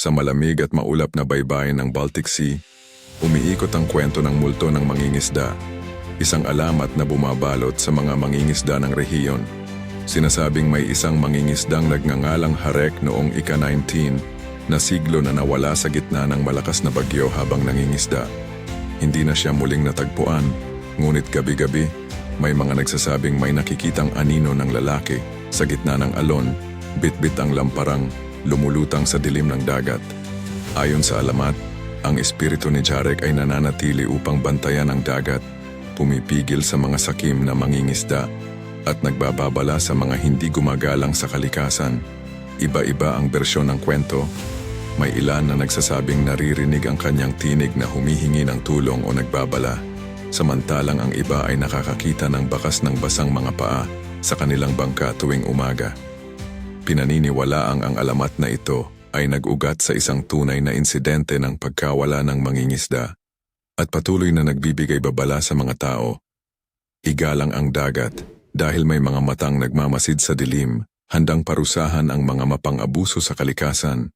Sa malamig at maulap na baybayin ng Baltic Sea, umiikot ang kwento ng multo ng mangingisda, isang alamat na bumabalot sa mga mangingisda ng rehiyon. Sinasabing may isang mangingisdang nagngangalang Harek noong ika-19 na siglo na nawala sa gitna ng malakas na bagyo habang nangingisda. Hindi na siya muling natagpuan, ngunit gabi-gabi, may mga nagsasabing may nakikitang anino ng lalaki sa gitna ng alon, bitbit ang lamparang, lumulutang sa dilim ng dagat. Ayon sa alamat, ang espiritu ni Jarek ay nananatili upang bantayan ang dagat, pumipigil sa mga sakim na mangingisda, at nagbababala sa mga hindi gumagalang sa kalikasan. Iba-iba ang bersyon ng kwento. May ilan na nagsasabing naririnig ang kanyang tinig na humihingi ng tulong o nagbabala, samantalang ang iba ay nakakakita ng bakas ng basang mga paa sa kanilang bangka tuwing umaga. Pinaniniwalaang ang alamat na ito ay nag-ugat sa isang tunay na insidente ng pagkawala ng mangingisda at patuloy na nagbibigay babala sa mga tao. Igalang ang dagat dahil may mga matang nagmamasid sa dilim, handang parusahan ang mga mapang-abuso sa kalikasan.